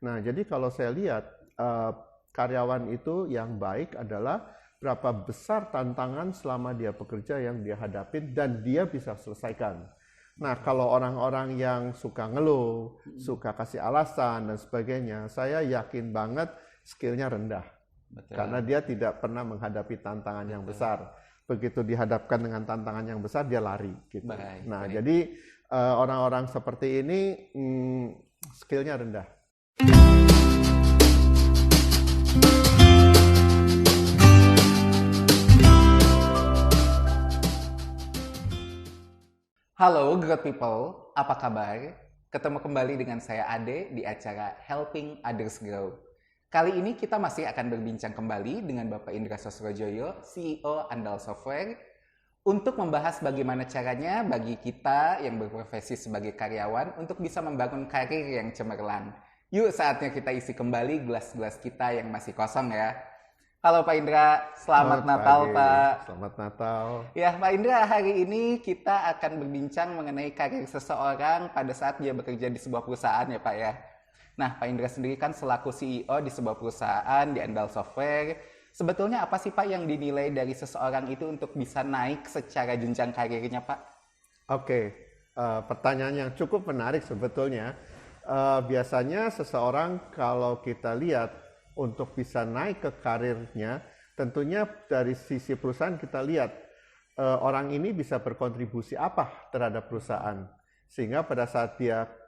Nah, jadi kalau saya lihat karyawan itu yang baik adalah berapa besar tantangan selama dia bekerja yang dia hadapin dan dia bisa selesaikan. Nah, kalau orang-orang yang suka ngeluh, suka kasih alasan dan sebagainya, saya yakin banget skillnya rendah. Betul. Karena dia tidak pernah menghadapi tantangan yang besar. Begitu dihadapkan dengan tantangan yang besar, dia lari. Gitu. Nah, jadi orang-orang seperti ini skillnya rendah. Halo Growth People, apa kabar? Ketemu kembali dengan saya Ade di acara Helping Others Grow. Kali ini kita masih akan berbincang kembali dengan Bapak Indra Sosrojoyo, CEO Andal Software, untuk membahas bagaimana caranya bagi kita yang berprofesi sebagai karyawan untuk bisa membangun karir yang cemerlang. Yuk saatnya kita isi kembali gelas-gelas kita yang masih kosong ya. Halo Pak Indra, selamat Natal Pak. Selamat Natal. Ya Pak Indra, hari ini kita akan berbincang mengenai karir seseorang pada saat dia bekerja di sebuah perusahaan ya Pak ya. Nah Pak Indra sendiri kan selaku CEO di sebuah perusahaan di Andal Software, sebetulnya apa sih Pak yang dinilai dari seseorang itu untuk bisa naik secara jenjang karirnya Pak? Oke, pertanyaan yang cukup menarik sebetulnya. Biasanya seseorang kalau kita lihat untuk bisa naik ke karirnya, tentunya dari sisi perusahaan kita lihat orang ini bisa berkontribusi apa terhadap perusahaan. Sehingga pada saat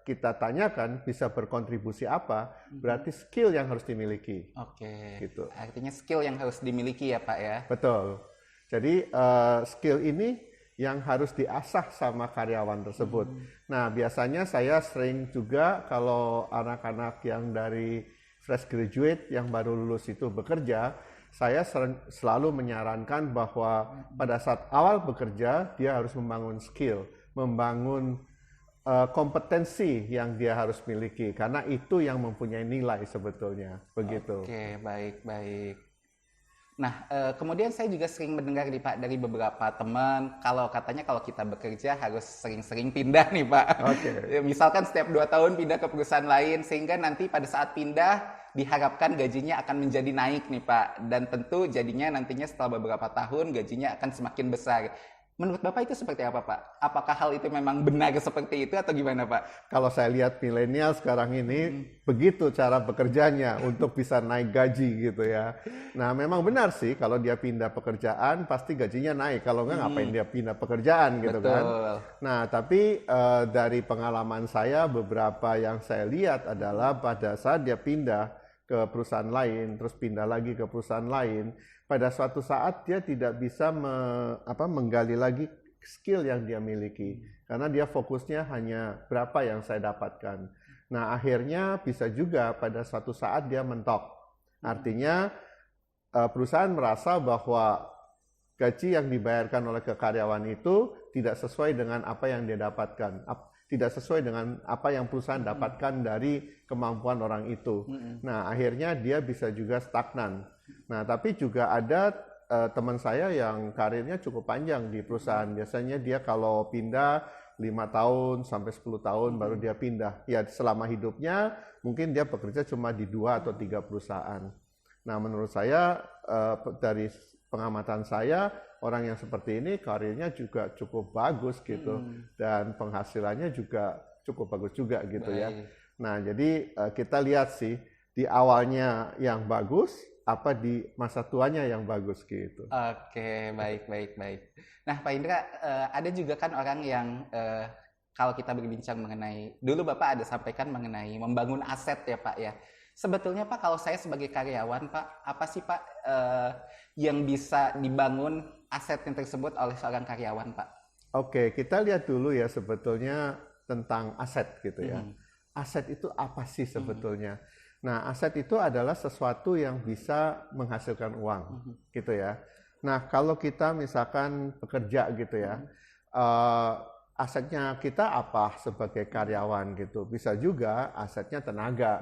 kita tanyakan bisa berkontribusi apa, berarti skill yang harus dimiliki. Oke, gitu. Artinya skill yang harus dimiliki ya Pak ya? Betul. Jadi skill ini yang harus diasah sama karyawan tersebut. Nah biasanya saya sering juga kalau anak-anak yang dari fresh graduate yang baru lulus itu bekerja, saya selalu menyarankan bahwa pada saat awal bekerja, dia harus membangun skill, membangun kompetensi yang dia harus miliki, karena itu yang mempunyai nilai sebetulnya, begitu. Oke, baik. Nah, kemudian saya juga sering mendengar nih Pak dari beberapa teman, kalau katanya kalau kita bekerja harus sering-sering pindah nih Pak. Misalkan setiap 2 tahun pindah ke perusahaan lain, sehingga nanti pada saat pindah diharapkan gajinya akan menjadi naik nih Pak. Dan tentu jadinya nantinya setelah beberapa tahun gajinya akan semakin besar. Menurut Bapak itu seperti apa Pak? Apakah hal itu memang benar seperti itu atau gimana Pak? Kalau saya lihat milenial sekarang ini, begitu cara bekerjanya untuk bisa naik gaji gitu ya. Nah memang benar sih kalau dia pindah pekerjaan pasti gajinya naik. Kalau enggak ngapain dia pindah pekerjaan gitu. Betul. Kan. Nah tapi dari pengalaman saya beberapa yang saya lihat adalah pada saat dia pindah ke perusahaan lain, terus pindah lagi ke perusahaan lain, pada suatu saat dia tidak bisa menggali lagi skill yang dia miliki. Karena dia fokusnya hanya berapa yang saya dapatkan. Nah akhirnya bisa juga pada suatu saat dia mentok. Artinya perusahaan merasa bahwa gaji yang dibayarkan oleh karyawan itu tidak sesuai dengan apa yang dia dapatkan. Tidak sesuai dengan apa yang perusahaan dapatkan dari kemampuan orang itu. Nah, akhirnya dia bisa juga stagnan. Nah, tapi juga ada teman saya yang karirnya cukup panjang di perusahaan. Biasanya dia kalau pindah 5 tahun sampai 10 tahun baru dia pindah. Ya, selama hidupnya mungkin dia bekerja cuma di 2 atau 3 perusahaan. Nah, menurut saya dari pengamatan saya, orang yang seperti ini karirnya juga cukup bagus gitu dan penghasilannya juga cukup bagus juga gitu. Baik. Ya. Nah jadi kita lihat sih di awalnya yang bagus apa di masa tuanya yang bagus gitu. Oke, baik. Nah Pak Indra, ada juga kan orang yang kalau kita berbincang mengenai, dulu Bapak ada sampaikan mengenai membangun aset ya Pak ya. Sebetulnya Pak kalau saya sebagai karyawan Pak, apa sih Pak yang bisa dibangun asetnya tersebut oleh seorang karyawan Pak? Oke, kita lihat dulu ya sebetulnya tentang aset gitu ya. Aset itu apa sih sebetulnya? Nah, aset itu adalah sesuatu yang bisa menghasilkan uang gitu ya. Nah, kalau kita misalkan bekerja gitu ya, asetnya kita apa sebagai karyawan gitu. Bisa juga asetnya tenaga.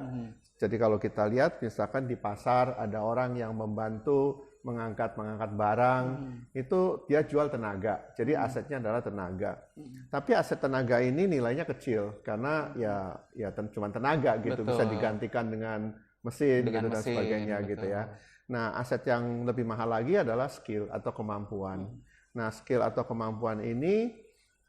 Jadi kalau kita lihat misalkan di pasar ada orang yang membantu mengangkat barang, itu dia jual tenaga. Jadi asetnya adalah tenaga. Tapi aset tenaga ini nilainya kecil karena ya cuma tenaga gitu, bisa digantikan dengan mesin gitu dan sebagainya gitu ya. Nah, aset yang lebih mahal lagi adalah skill atau kemampuan. Nah, skill atau kemampuan ini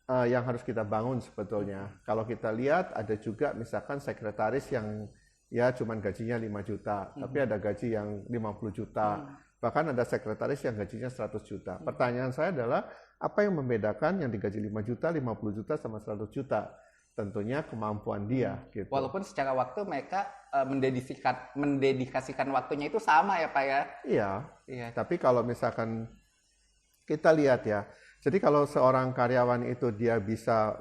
yang harus kita bangun sebetulnya. Kalau kita lihat ada juga misalkan sekretaris yang ya cuman gajinya 5 juta, tapi ada gaji yang 50 juta. Bahkan ada sekretaris yang gajinya 100 juta. Pertanyaan saya adalah, apa yang membedakan yang digaji 5 juta, 50 juta sama 100 juta? Tentunya kemampuan dia. Gitu. Walaupun secara waktu mereka mendedikasikan waktunya itu sama ya Pak ya? Iya. Tapi kalau misalkan kita lihat ya, jadi kalau seorang karyawan itu dia bisa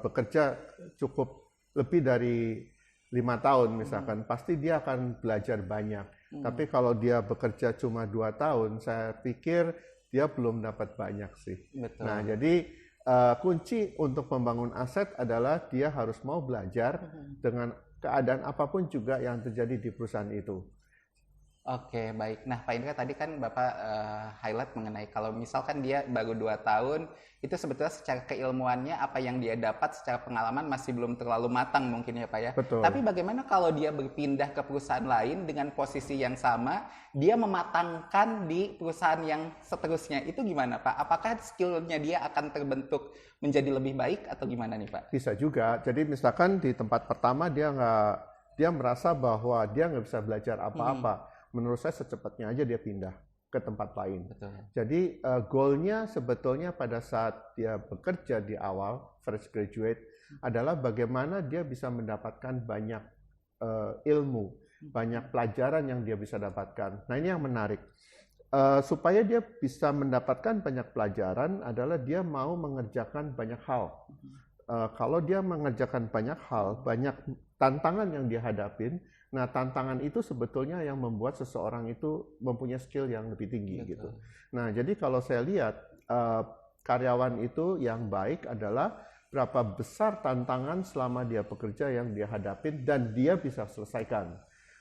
bekerja cukup lebih dari 5 tahun misalkan, pasti dia akan belajar banyak. Tapi kalau dia bekerja cuma 2 tahun, saya pikir dia belum dapat banyak sih. Betul. Nah, jadi kunci untuk membangun aset adalah dia harus mau belajar dengan keadaan apapun juga yang terjadi di perusahaan itu. Oke, baik. Nah, Pak Indra tadi kan Bapak highlight mengenai kalau misalkan dia baru 2 tahun, itu sebetulnya secara keilmuannya apa yang dia dapat secara pengalaman masih belum terlalu matang mungkin ya Pak ya. Betul. Tapi bagaimana kalau dia berpindah ke perusahaan lain dengan posisi yang sama, dia mematangkan di perusahaan yang seterusnya, itu gimana Pak? Apakah skill-nya dia akan terbentuk menjadi lebih baik atau gimana nih Pak? Bisa juga. Jadi misalkan di tempat pertama dia merasa bahwa dia nggak bisa belajar apa-apa. Menurut saya secepatnya aja dia pindah ke tempat lain. Betul. Jadi goalnya sebetulnya pada saat dia bekerja di awal, fresh graduate, adalah bagaimana dia bisa mendapatkan banyak ilmu, banyak pelajaran yang dia bisa dapatkan. Nah ini yang menarik. Supaya dia bisa mendapatkan banyak pelajaran adalah dia mau mengerjakan banyak hal. Kalau dia mengerjakan banyak hal, banyak tantangan yang dia hadapin, nah tantangan itu sebetulnya yang membuat seseorang itu mempunyai skill yang lebih tinggi. Betul. Gitu. Nah jadi kalau saya lihat karyawan itu yang baik adalah berapa besar tantangan selama dia bekerja yang dia hadapin dan dia bisa selesaikan.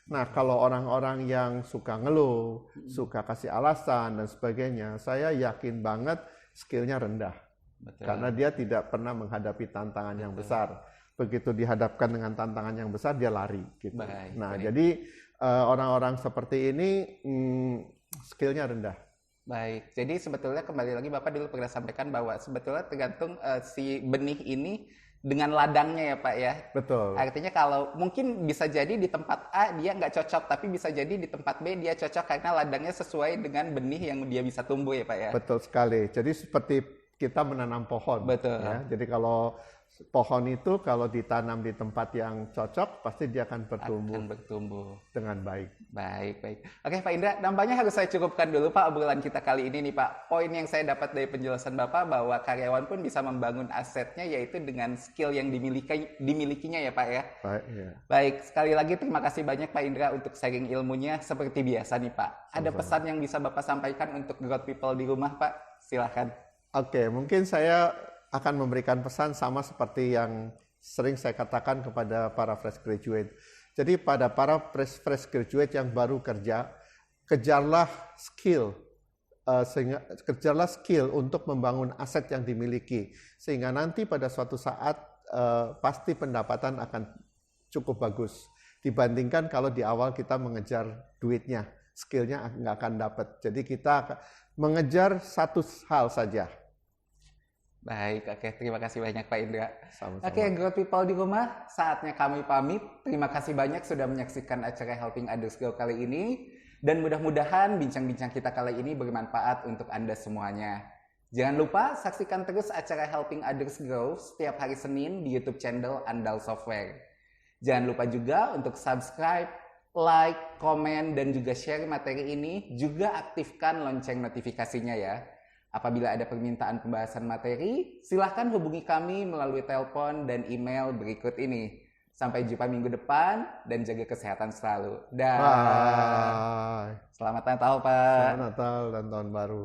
Nah kalau orang-orang yang suka ngeluh, suka kasih alasan dan sebagainya, saya yakin banget skillnya rendah. Betul. Karena dia tidak pernah menghadapi tantangan yang besar. Begitu dihadapkan dengan tantangan yang besar, dia lari. Gitu. Jadi orang-orang seperti ini skillnya rendah. Baik, jadi sebetulnya kembali lagi Bapak dulu pernah sampaikan bahwa sebetulnya tergantung si benih ini dengan ladangnya ya Pak ya. Betul. Artinya kalau mungkin bisa jadi di tempat A dia nggak cocok, tapi bisa jadi di tempat B dia cocok karena ladangnya sesuai dengan benih yang dia bisa tumbuh ya Pak ya. Betul sekali. Jadi seperti kita menanam pohon. Betul. Ya. Jadi kalau pohon itu kalau ditanam di tempat yang cocok, pasti dia akan bertumbuh dengan baik. Baik. Oke Pak Indra, nampaknya harus saya cukupkan dulu Pak obrolan kita kali ini nih Pak. Poin yang saya dapat dari penjelasan Bapak bahwa karyawan pun bisa membangun asetnya yaitu dengan skill yang dimilikinya ya Pak ya. Baik, sekali lagi terima kasih banyak Pak Indra untuk sharing ilmunya seperti biasa nih Pak. Ada pesan yang bisa Bapak sampaikan untuk growth people di rumah Pak? Silahkan. Oke, mungkin saya akan memberikan pesan sama seperti yang sering saya katakan kepada para fresh graduate. Jadi pada para fresh graduate yang baru kerja, kejarlah skill untuk membangun aset yang dimiliki. Sehingga nanti pada suatu saat pasti pendapatan akan cukup bagus. Dibandingkan kalau di awal kita mengejar duitnya, skillnya nggak akan dapat. Jadi kita mengejar satu hal saja. Baik, oke. Terima kasih banyak Pak Indra. Sama-sama. Oke, growth people di rumah, saatnya kami pamit. Terima kasih banyak sudah menyaksikan acara Helping Others Grow kali ini. Dan mudah-mudahan bincang-bincang kita kali ini bermanfaat untuk Anda semuanya. Jangan lupa saksikan terus acara Helping Others Grow setiap hari Senin di YouTube channel Andal Software. Jangan lupa juga untuk subscribe, like, komen, dan juga share materi ini. Juga aktifkan lonceng notifikasinya ya. Apabila ada permintaan pembahasan materi, silahkan hubungi kami melalui telepon dan email berikut ini. Sampai jumpa minggu depan dan jaga kesehatan selalu. Bye. Selamat Natal, Pak. Selamat Natal dan Tahun Baru.